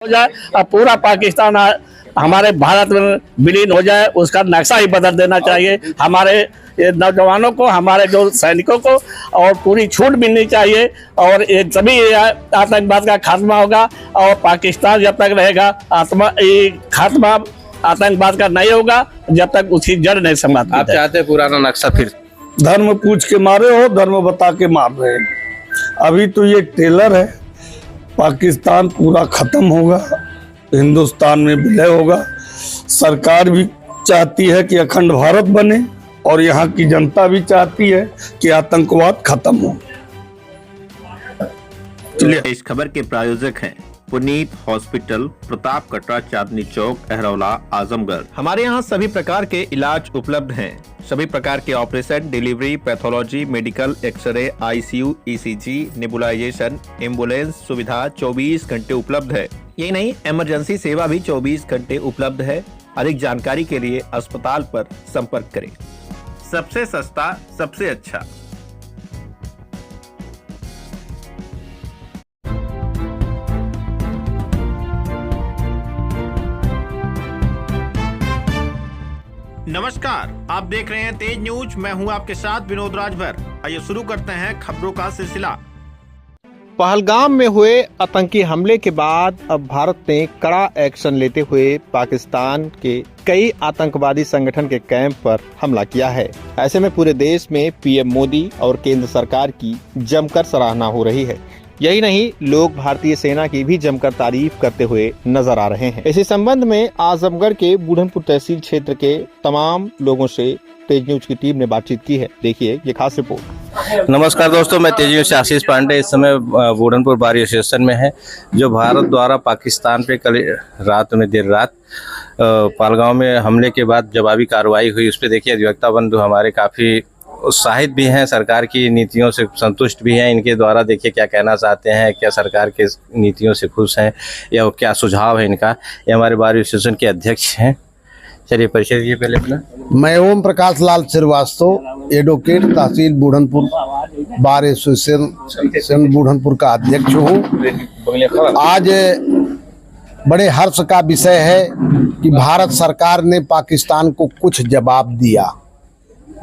हो जाए और पूरा पाकिस्तान हमारे भारत में विलीन हो जाए, उसका नक्शा ही बदल देना चाहिए। हमारे नौजवानों को, हमारे जो सैनिकों को और पूरी छूट मिलनी चाहिए और ये सभी आतंकवाद का खात्मा होगा। और पाकिस्तान जब तक रहेगा खात्मा आतंकवाद का नहीं होगा जब तक उसकी जड़ नहीं समाप्त। आप चाहते हैं पुराना नक्शा फिर? धर्म पूछ के मारे हो, धर्म बता के मार रहे हैं। अभी तो ये ट्रेलर है, पाकिस्तान पूरा खत्म होगा, हिंदुस्तान में विलय होगा। सरकार भी चाहती है कि अखंड भारत बने और यहाँ की जनता भी चाहती है कि आतंकवाद खत्म हो। इस खबर के प्रायोजक हैं पुनीत हॉस्पिटल, प्रताप कटरा, चांदनी चौक, अहरौला, आजमगढ़। हमारे यहाँ सभी प्रकार के इलाज उपलब्ध हैं। सभी प्रकार के operation, delivery, pathology, medical, x-ray, ICU, ECG, nebulisation, ambulance सुविधा 24 घंटे उपलब्ध है। यही नहीं, इमरजेंसी सेवा भी 24 घंटे उपलब्ध है। अधिक जानकारी के लिए अस्पताल पर संपर्क करें। सबसे सस्ता, सबसे अच्छा। नमस्कार, आप देख रहे हैं तेज न्यूज। मैं हूं आपके साथ विनोद राजभर। आइए शुरू करते हैं खबरों का सिलसिला। पहलगाम में हुए आतंकी हमले के बाद अब भारत ने कड़ा एक्शन लेते हुए पाकिस्तान के कई आतंकवादी संगठन के कैंप पर हमला किया है। ऐसे में पूरे देश में पीएम मोदी और केंद्र सरकार की जमकर सराहना हो रही है। यही नहीं, लोग भारतीय सेना की भी जमकर तारीफ करते हुए नजर आ रहे हैं। इसी संबंध में आजमगढ़ के बूढ़नपुर तहसील क्षेत्र के तमाम लोगों से तेज न्यूज की टीम ने बातचीत की है। देखिए ये खास रिपोर्ट। नमस्कार दोस्तों, मैं तेज न्यूज से आशीष पांडे इस समय बूढ़नपुर बारी स्टेशन में है, जो भारत द्वारा पाकिस्तान पे कल रात में देर रात पहलगाम में हमले के बाद जवाबी कार्रवाई हुई। उस पर देखिए अधिवक्ता बंधु हमारे काफ़ी उत्साहित भी हैं, सरकार की नीतियों से संतुष्ट भी हैं। इनके द्वारा देखिए क्या कहना चाहते हैं, क्या सरकार के नीतियों से खुश हैं या क्या सुझाव है इनका। ये हमारे बार एसोसिएशन के अध्यक्ष हैं। चलिए परिचय दीजिए पहले अपना। मैं ओम प्रकाश लाल श्रीवास्तव, एडवोकेट, तहसील बूढ़नपुर, बार एसोसिएशन बूढ़नपुर का अध्यक्ष हूँ। आज बड़े हर्ष का विषय है कि भारत सरकार ने पाकिस्तान को कुछ जवाब दिया,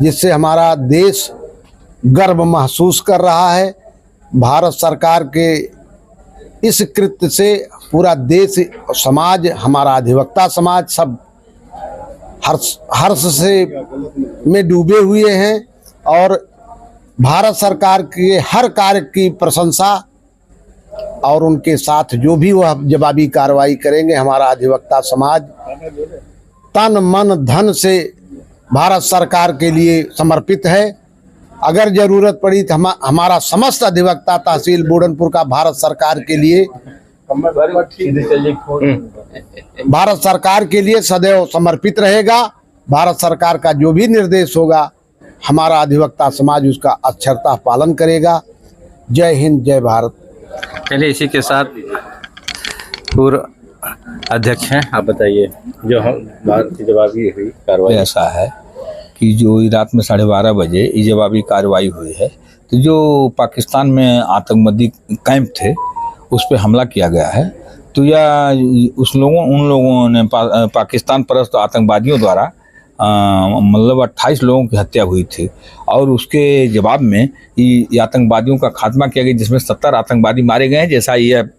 जिससे हमारा देश गर्व महसूस कर रहा है। भारत सरकार के इस कृत्य से पूरा देश, समाज, हमारा अधिवक्ता समाज सब हर्ष से में डूबे हुए हैं और भारत सरकार के हर कार्य की प्रशंसा और उनके साथ जो भी वह जवाबी कार्रवाई करेंगे, हमारा अधिवक्ता समाज तन मन धन से भारत सरकार के लिए समर्पित है। अगर जरूरत पड़ी तो हमारा समस्त अधिवक्ता तहसील बूढ़नपुर का भारत सरकार के लिए सदैव समर्पित रहेगा। भारत सरकार का जो भी निर्देश होगा, हमारा अधिवक्ता समाज उसका अक्षरता पालन करेगा। जय हिंद, जय भारत। चलिए इसी के साथ पूर्व अध्यक्ष हैं, आप बताइए जो हम भारत की जवाबी हुई कार्रवाई। ऐसा है कि जो रात में 12:30 बजे ये जवाबी कार्रवाई हुई है, तो जो पाकिस्तान में आतंकवादी कैंप थे उस पर हमला किया गया है। तो यह उन लोगों ने पाकिस्तान परस्त आतंकवादियों द्वारा मतलब 28 लोगों की हत्या हुई थी और उसके जवाब में ये आतंकवादियों का खात्मा किया गया, जिसमें 70 आतंकवादी मारे गए हैं, जैसा यह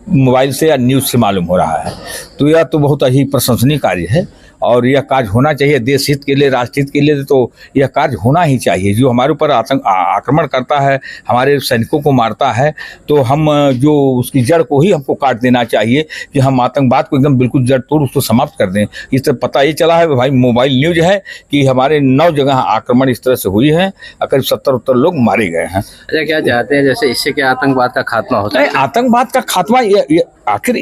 मोबाइल से या न्यूज़ से मालूम हो रहा है। तो यह तो बहुत ही प्रशंसनीय कार्य है और यह कार्य होना चाहिए। देश हित के लिए, राष्ट्र हित के लिए तो यह कार्य होना ही चाहिए। जो हमारे ऊपर आक्रमण करता है, हमारे सैनिकों को मारता है, तो हम जो उसकी जड़ को ही हमको काट देना चाहिए कि हम आतंकवाद को एकदम बिल्कुल जड़ तोड़ उसको समाप्त कर दें। इस तरह पता ये चला है भाई, मोबाइल न्यूज है कि हमारे 9 जगह आक्रमण इस तरह से हुई है, करीब 70-70 लोग मारे गए हैं। अच्छा, क्या चाहते हैं जैसे इससे क्या आतंकवाद का खात्मा होता है? आतंकवाद का खात्मा आखिर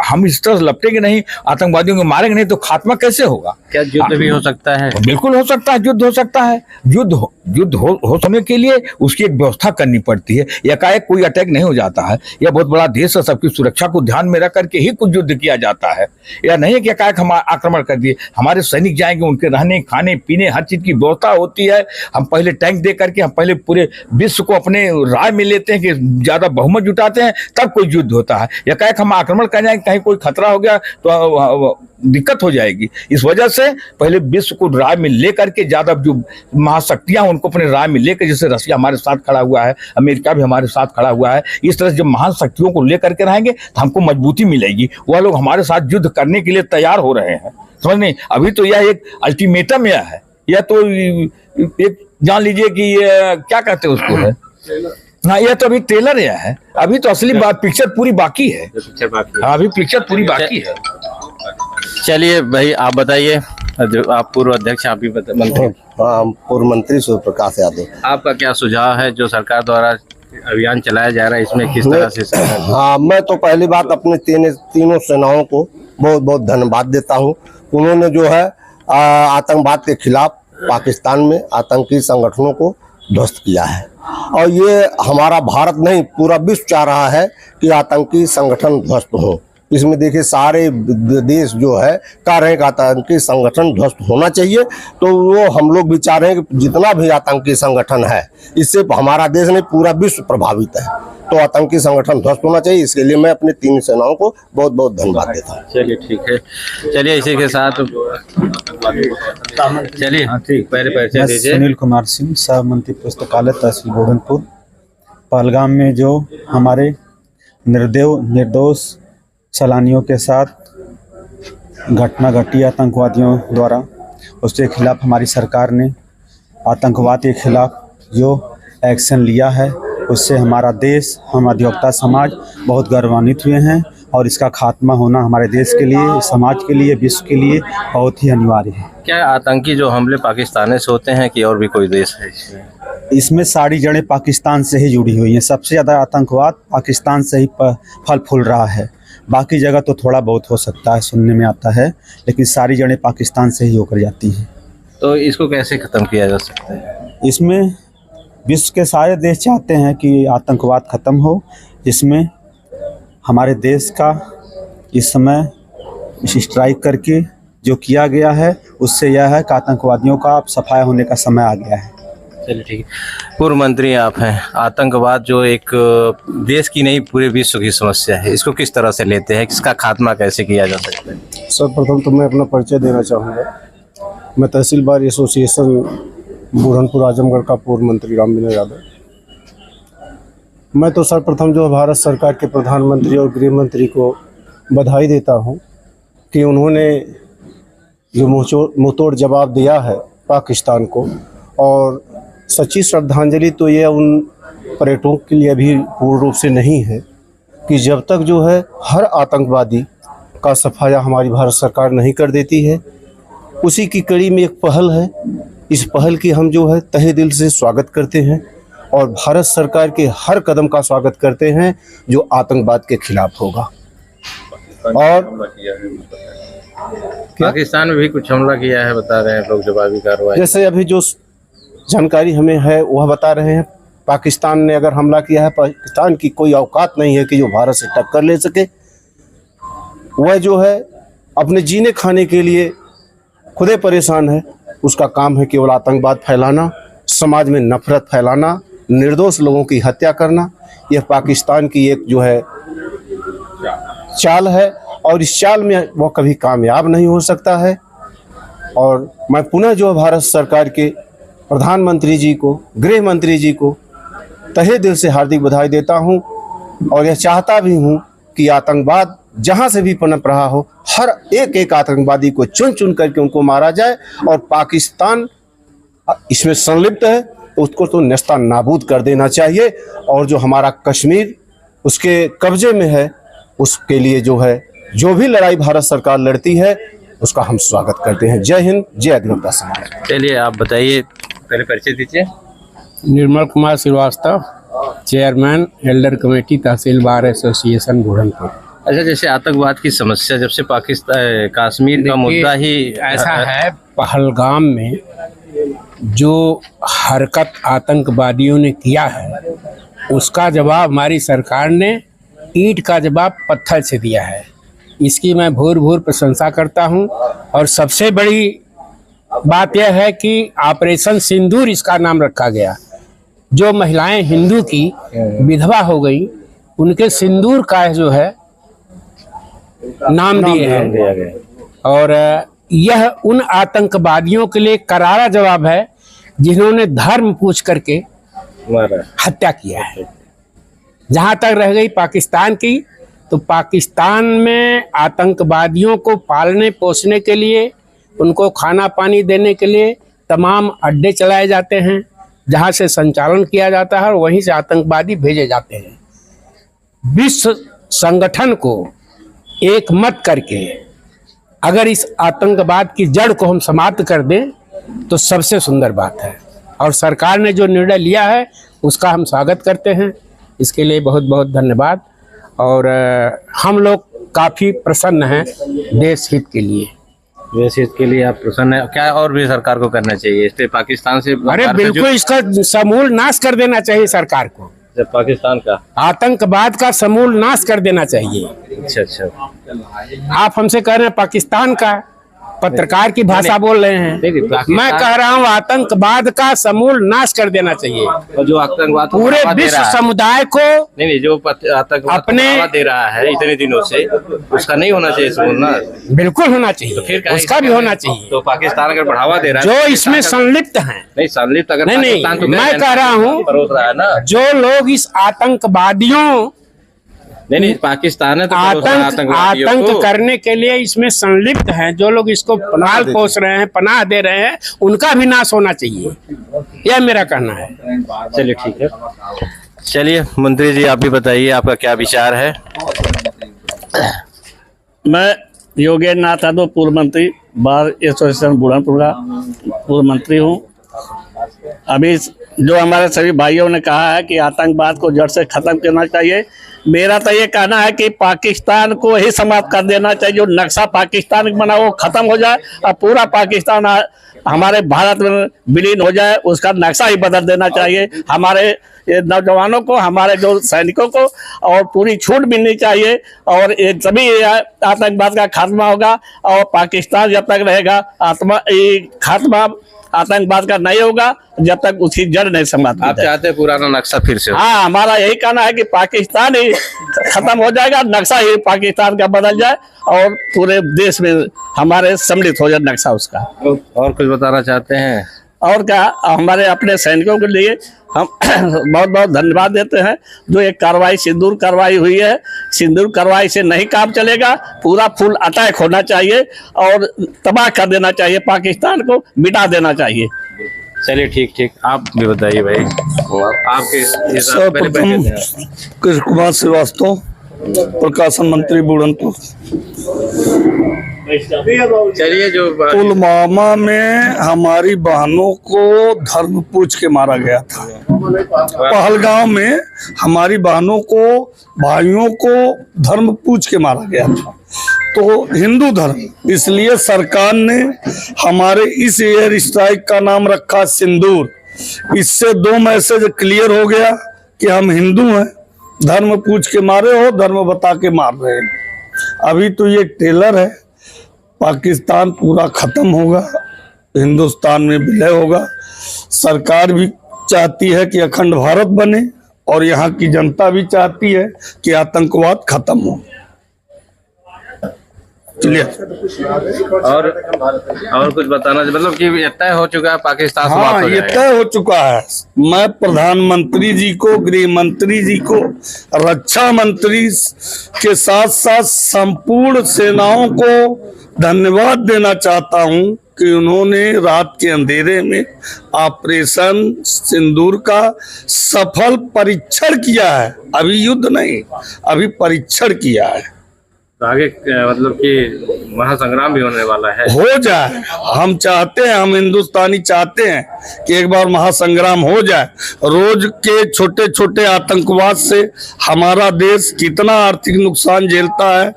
हम इस तरह लपटेंगे नहीं, आतंकवादियों को मारेंगे नहीं तो खात्मा कैसे कैसे होगा? क्या युद्ध भी हो सकता है? बिल्कुल हो सकता है, युद्ध हो सकता है। युद्ध हो होने के लिए उसकी एक व्यवस्था करनी पड़ती है। एकाएक कोई अटैक नहीं हो जाता है। यह बहुत बड़ा देश है, सबकी सुरक्षा को ध्यान में रख करके ही कुछ युद्ध किया जाता है। यह नहीं है कि एकाएक हम आक्रमण कर दिए। हमारे सैनिक जाएंगे, उनके रहने खाने पीने हर चीज की व्यवस्था होती है। हम पहले टैंक दे करके हम पहले पूरे विश्व को अपने राय में लेते हैं कि ज्यादा बहुमत जुटाते हैं, तब कोई युद्ध होता है। एकाएक हम आक्रमण कर जाएंगे, कहीं कोई खतरा हो गया तो दिक्कत हो जाएगी। इस वजह से पहले विश्व को राय में लेकर के, ज्यादा जो महाशक्तियां उनको अपने राय में लेकर, जैसे रशिया हमारे साथ खड़ा हुआ है, अमेरिका भी हमारे साथ खड़ा हुआ है, इस तरह से जब महान शक्तियों को लेकर के रहेंगे तो हमको मजबूती मिलेगी। वह लोग हमारे साथ युद्ध करने के लिए तैयार हो रहे हैं, समझ नहीं? अभी तो यह एक अल्टीमेटम है, यह तो एक जान लीजिए कि ये क्या कहते हैं उसको है। हाँ, यह तो अभी ट्रेलर है, अभी तो असली पिक्चर पूरी बाकी है। हाँ, अभी पिक्चर पूरी बाकी है। चलिए भाई, आप बताइए, जो आप पूर्व अध्यक्ष, आप भी मंत्री। हाँ, पूर्व मंत्री सूर्य प्रकाश यादव। आपका क्या सुझाव है जो सरकार द्वारा अभियान चलाया जा रहा है, इसमें किस तरह से? हाँ, मैं तो पहली बात अपने तीनों सेनाओं को बहुत बहुत धन्यवाद देता हूँ। उन्होंने जो है आतंकवाद के खिलाफ पाकिस्तान में आतंकी संगठनों को ध्वस्त किया है, और ये हमारा भारत नहीं पूरा विश्व चाह रहा है कि आतंकी संगठन ध्वस्त हो। इसमें देखिए सारे देश जो है कह रहे हैं कि आतंकी संगठन ध्वस्त होना चाहिए, तो वो हम लोग भी चाह रहे हैं कि जितना भी आतंकी संगठन है, इससे हमारा देश नहीं पूरा विश्व प्रभावित है, तो आतंकी संगठन ध्वस्त होना चाहिए। इसके लिए मैं अपनी तीन सेनाओं को बहुत बहुत धन्यवाद देता हूँ। चलिए ठीक है, चलिए इसी के साथ चलिए पहले परिचय दीजिए। सुनील कुमार सिंह, सह मंत्री पुस्तकालय तहसील बूढ़नपुर। पहलगाम में जो हमारे निर्दोष सैलानियों के साथ घटना घटी आतंकवादियों द्वारा, उसके खिलाफ हमारी सरकार ने आतंकवाद के खिलाफ जो एक्शन लिया है, उससे हमारा देश, हम अधिवक्ता समाज बहुत गौरवान्वित हुए हैं, और इसका खात्मा होना हमारे देश के लिए, समाज के लिए, विश्व के लिए बहुत ही अनिवार्य है। क्या आतंकी जो हमले पाकिस्तान से होते हैं कि और भी कोई देश है इसमें? इसमें सारी जड़ें पाकिस्तान से ही जुड़ी हुई हैं। सबसे ज़्यादा आतंकवाद पाकिस्तान से ही फल फूल रहा है। बाकी जगह तो थोड़ा बहुत हो सकता है, सुनने में आता है, लेकिन सारी जड़ें पाकिस्तान से ही होकर जाती हैं। तो इसको कैसे ख़त्म किया जा सकता है? इसमें विश्व के सारे देश चाहते हैं कि आतंकवाद ख़त्म हो, जिसमें हमारे देश का इस समय स्ट्राइक करके जो किया गया है, उससे यह है कि आतंकवादियों का अब सफाया होने का समय आ गया है। चलिए ठीक है। पूर्व मंत्री आप हैं, आतंकवाद जो एक देश की नहीं पूरे विश्व की समस्या है, इसको किस तरह से लेते हैं, इसका खात्मा कैसे किया जा सकता है? सर्वप्रथम तो मैं अपना परिचय देना चाहूँगा। मैं तहसील बार एसोसिएशन बूढ़नपुर आजमगढ़ का पूर्व मंत्री राम विनय यादव। मैं तो सर्वप्रथम जो भारत सरकार के प्रधानमंत्री और गृह मंत्री को बधाई देता हूं कि उन्होंने जो मुंहतोड़ जवाब दिया है पाकिस्तान को, और सच्ची श्रद्धांजलि तो ये उन पर्यटकों के लिए भी पूर्ण रूप से नहीं है कि जब तक जो है हर आतंकवादी का सफाया हमारी भारत सरकार नहीं कर देती है। उसी की कड़ी में एक पहल है, इस पहल की हम जो है तहे दिल से स्वागत करते हैं, और भारत सरकार के हर कदम का स्वागत करते हैं जो आतंकवाद के खिलाफ होगा। और पाकिस्तान में भी कुछ हमला किया है, बता रहे हैं लोग, जवाबी कार्रवाई। जैसे अभी जो जानकारी हमें है वह बता रहे हैं, पाकिस्तान ने अगर हमला किया है, पाकिस्तान की कोई औकात नहीं है कि जो भारत से टक्कर ले सके। वह जो है अपने जीने खाने के लिए खुदे परेशान है, उसका काम है केवल आतंकवाद फैलाना, समाज में नफरत फैलाना, निर्दोष लोगों की हत्या करना। यह पाकिस्तान की एक जो है चाल है, और इस चाल में वह कभी कामयाब नहीं हो सकता है। और मैं पुनः जो भारत सरकार के प्रधानमंत्री जी को, गृह मंत्री जी को तहे दिल से हार्दिक बधाई देता हूं, और यह चाहता भी हूं कि आतंकवाद जहां से भी पनप रहा हो, हर एक आतंकवादी को चुन चुन करके उनको मारा जाए, और पाकिस्तान इसमें संलिप्त है तो उसको तो नेस्ता नाबूद कर देना चाहिए। और जो हमारा कश्मीर उसके कब्जे में है, उसके लिए जो है जो भी लड़ाई भारत सरकार लड़ती है उसका हम स्वागत करते हैं। जय हिंद, जय अधिवक्ता समाज। चलिए आप बताइए, पहले परिचय दीजिए। Nirmal Kumar Srivastava, chairman elder committee tehsil bar association Budhanpur. अच्छा, जैसे आतंकवाद की समस्या जब से पाकिस्तान कश्मीर का मुद्दा ही ऐसा है, पहलगाम में जो हरकत आतंकवादियों ने किया है उसका जवाब हमारी सरकार ने ईंट का जवाब पत्थर से दिया है। इसकी मैं भूर भूर प्रशंसा करता हूं। और सबसे बड़ी बात यह है कि ऑपरेशन सिंदूर इसका नाम रखा गया। जो महिलाएं हिंदू की विधवा हो गई उनके सिंदूर का जो है नाम दिए हैं। और यह उन आतंकवादियों के लिए करारा जवाब है जिन्होंने धर्म पूछ करके हत्या किया है। जहां तक रह गई पाकिस्तान की, तो पाकिस्तान में आतंकवादियों को पालने पोसने के लिए, उनको खाना पानी देने के लिए तमाम अड्डे चलाए जाते हैं जहां से संचालन किया जाता है और वहीं से आतंकवादी भेजे जाते हैं। विश्व संगठन को एक मत करके अगर इस आतंकवाद की जड़ को हम समाप्त कर दें तो सबसे सुंदर बात है। और सरकार ने जो निर्णय लिया है उसका हम स्वागत करते हैं। इसके लिए बहुत बहुत धन्यवाद। और हम लोग काफ़ी प्रसन्न हैं देश हित के लिए। देश हित के लिए आप प्रसन्न है? क्या और भी सरकार को करना चाहिए इस पे? पाकिस्तान से अरे बिल्कुल, इसका समूल नाश कर देना चाहिए सरकार को। जब पाकिस्तान का आतंकवाद का समूल नाश कर देना चाहिए। अच्छा अच्छा, आप हमसे कह रहे हैं पाकिस्तान का, पत्रकार की भाषा बोल रहे हैं। मैं कह रहा हूँ आतंकवाद का समूल नाश कर देना चाहिए। और जो आतंकवाद पूरे विश्व समुदाय को नहीं, जो आतंकवाद अपने दे रहा है इतने दिनों से, उसका नहीं होना चाहिए समूल नाश? बिल्कुल होना चाहिए, तो फिर उसका भी होना चाहिए। तो पाकिस्तान अगर बढ़ावा दे रहा है जो इसमें संलिप्त हैं, नहीं संलिप्त अगर नहीं, पाकिस्तान तो मैं कह रहा हूँ परोस रहा है ना। जो लोग इस आतंकवादियों नहीं, पाकिस्तान है तो आतंक करने के लिए इसमें संलिप्त हैं, जो लोग इसको पाल पोस रहे हैं, पनाह दे रहे हैं, उनका भी नाश होना चाहिए। यह मेरा कहना है। चलिए ठीक है। चलिए मंत्री जी, आप भी बताइए आपका क्या विचार है? मैं योगेंद्र नाथ यादव, पूर्व मंत्री, बार एसोसिएशन बुढ़नपुर का पूर्व मंत्री हूँ। अभी जो हमारे सभी भाइयों ने कहा है कि आतंकवाद को जड़ से खत्म करना चाहिए, मेरा तो ये कहना है कि पाकिस्तान को ही समाप्त कर देना चाहिए। जो नक्शा पाकिस्तान बना वो खत्म हो जाए और पूरा पाकिस्तान हमारे भारत में विलीन हो जाए, उसका नक्शा ही बदल देना चाहिए। हमारे नौजवानों को, हमारे जो सैनिकों को और पूरी छूट मिलनी चाहिए। और ये सभी आतंकवाद का खात्मा होगा। और पाकिस्तान जब तक रहेगा खात्मा आतंकवाद का नहीं होगा जब तक उसकी जड़ नहीं समाप्त। आप चाहते हैं पुराना नक्शा फिर से? हाँ, हमारा यही कहना है कि पाकिस्तान ही खत्म हो जाएगा, नक्शा ही पाकिस्तान का बदल जाए और पूरे देश में हमारे सम्मिलित हो जाए नक्शा उसका। और कुछ बताना चाहते हैं? और क्या, हमारे अपने सैनिकों के लिए हम बहुत बहुत धन्यवाद देते हैं। जो एक कार्रवाई सिंदूर कार्रवाई हुई है, सिंदूर कार्रवाई से नहीं काम चलेगा, पूरा फुल अटैक होना चाहिए और तबाह कर देना चाहिए, पाकिस्तान को मिटा देना चाहिए। चलिए ठीक ठीक, आप भी बताइए भाई, आपके सर्वप्रथम कृष्ण कुमार श्रीवास्तव, प्रकाशन मंत्री बुढ़नपुर। चलिए, जो पुलवामा में हमारी बहनों को धर्म पूछ के मारा गया था। पहलगाम में हमारी बहनों को, भाइयों को धर्म पूछ के मारा गया था। तो हिंदू धर्म, इसलिए सरकार ने हमारे इस एयर स्ट्राइक का नाम रखा सिंदूर। इससे दो मैसेज क्लियर हो गया कि हम हिंदू हैं, धर्म पूछ के मारे हो, धर्म बता के मार रहे हैं। अभी तो ये ट्रेलर है, पाकिस्तान पूरा खत्म होगा, हिंदुस्तान में विलय होगा। सरकार भी चाहती है कि अखंड भारत बने और यहाँ की जनता भी चाहती है कि आतंकवाद खत्म हो। चलिए, और कुछ बताना, मतलब कि तय हो चुका है पाकिस्तान हाँ, समाप्त हो ये जाएगा? तय हो चुका है। मैं प्रधानमंत्री जी को, गृह मंत्री जी को, रक्षा मंत्री के साथ साथ संपूर्ण सेनाओं को धन्यवाद देना चाहता हूं कि उन्होंने रात के अंधेरे में ऑपरेशन सिंदूर का सफल परीक्षण किया है। अभी युद्ध नहीं, अभी परीक्षण किया है। तो आगे मतलब कि महासंग्राम भी होने वाला है। हो जाए, हम चाहते हैं, हम हिंदुस्तानी चाहते हैं कि एक बार महासंग्राम हो जाए। रोज के छोटे छोटे आतंकवाद से हमारा देश कितना आर्थिक नुकसान झेलता है,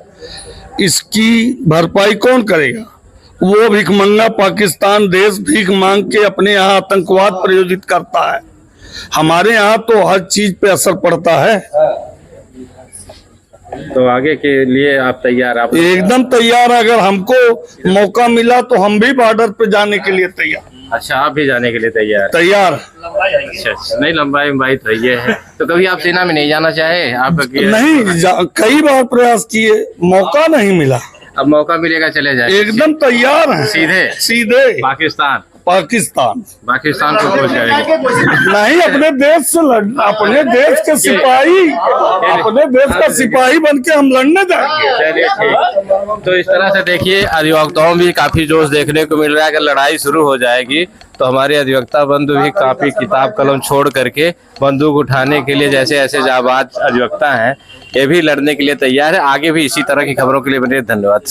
इसकी भरपाई कौन करेगा? वो भिखमंगा पाकिस्तान देश भीख मांग के अपने यहाँ आतंकवाद प्रायोजित करता है। हमारे यहाँ तो हर चीज पे असर पड़ता है। तो आगे के लिए आप तैयार? आप एकदम तैयार। अगर हमको मौका मिला तो हम भी बॉर्डर पे जाने के लिए तैयार। अच्छा, आप भी जाने के लिए तैयार? तैयार। अच्छा, नहीं लंबाई तो ये है। तो कभी आप सेना में नहीं जाना चाहे? आप नहीं, कई बार प्रयास किए, मौका नहीं मिला। अब मौका मिलेगा चले जाए? एकदम तैयार है। सीधे पाकिस्तान को खोज जाएगा? नहीं, अपने देश से लड़ना, अपने देश के सिपाही, अपने देश का सिपाही बन के हम लड़ने जाएंगे। चलिए ठीक। तो इस तरह से देखिए, अधिवक्ताओं भी काफी जोश देखने को मिल रहा है। अगर लड़ाई शुरू हो जाएगी तो हमारे अधिवक्ता बंधु भी काफी किताब कलम छोड़ करके बंदूक उठाने के लिए, जैसे ऐसे जाबाज अधिवक्ता हैं, ये भी लड़ने के लिए तैयार है। आगे भी इसी तरह की खबरों के लिए बने। धन्यवाद।